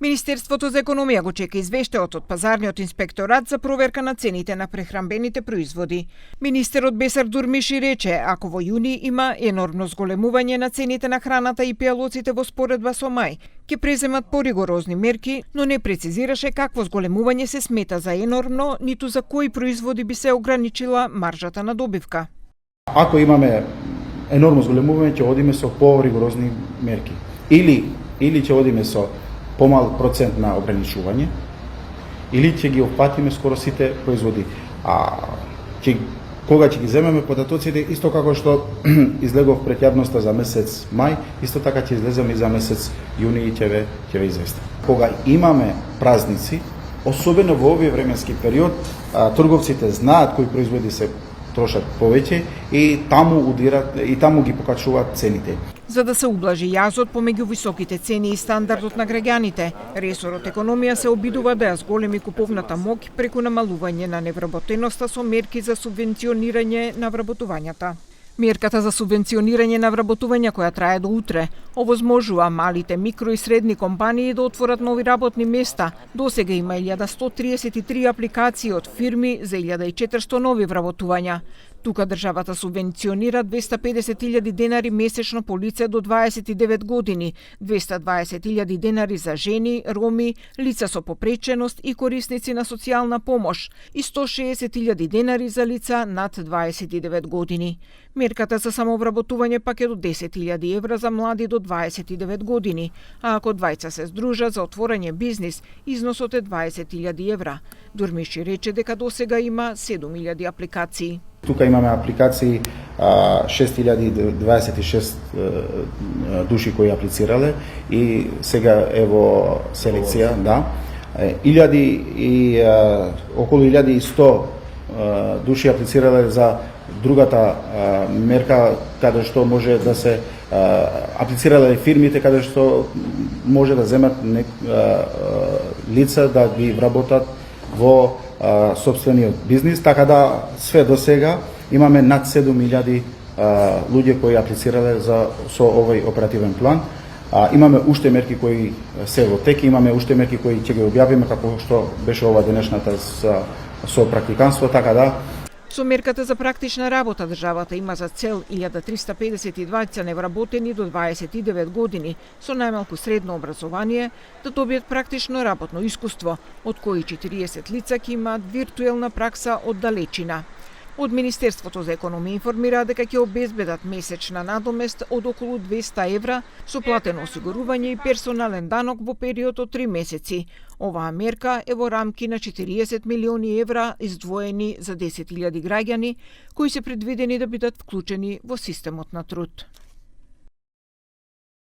Министерството за економија го чека извештајот од пазарниот инспекторат за проверка на цените на прехранбените производи. Министерот Бесар Дурмиши рече, ако во јуни има енормно зголемување на цените на храната и пијалоците во споредба со мај, ќе преземат поригорозни мерки, но не прецизираше какво зголемување се смета за енормно, ниту за кои производи би се ограничила маржата на добивка. Ако имаме енормно зголемување, ќе одиме со поригорозни мерки. Или ќе одиме со помал процент на ограничување, или ќе ги опатиме скоро сите производи. Кога ќе ги земеме податоците, исто како што излегов пред јавноста за месец мај, исто така ќе излеземе и за месец јуни и ќе ве известам. Кога имаме празници, особено во овој временски период, трговците знаат кои производи се трошат повеќе и таму ги покачуваат цените. За да се ублажи јазот помеѓу високите цени и стандардот на граѓаните, ресорот економија се обидува да ја зголеми куповната моќ преку намалување на невработеноста со мерки за субвенционирање на вработувањата. Мерката за субвенционирање на вработување која трае до утре овозможува малите микро и средни компании да отворат нови работни места. Досега има 1133 апликации од фирми за 1400 нови вработувања. Тука државата субвенционира 250.000 денари месечно по лице до 29 години, 220.000 денари за жени, роми, лица со попреченост и корисници на социјална помош и 160.000 денари за лица над 29 години. Мерката за самовработување пак е до 10.000 евра за млади до 29 години, а ако двајца се здружат за отворање бизнис, износот е 20.000 евра. Дурмиши рече дека досега има 7.000 апликации. Тука имаме апликации 6.026 души кои аплицирале и сега е во селекција, да. Околу 1100 души аплицирале за другата мерка каде што може да се аплицирале фирмите каде што може да земат лица да ги вработат во сопствениот бизнис, така да све до сега имаме над 7.000 луѓе кои аплицирале со овој оперативен план. Имаме уште мерки кои се во тек, имаме уште мерки кои ќе ги објавиме како што беше ова денешната со практиканство, така да. Со мерката за практична работа државата има за цел 1352 невработени до 29 години со најмалку средно образование да добијат практично работно искуство, од кои 40 лица ќе имаат виртуелна пракса од далечина. Од Министерството за економија информира дека ќе обезбедат месечна надомест од околу 200 евра со платено осигурување и персонален данок во период од 3 месеци. Оваа мерка е во рамки на 40 милиони евра издвоени за 10.000 граѓани кои се предвидени да бидат вклучени во системот на труд.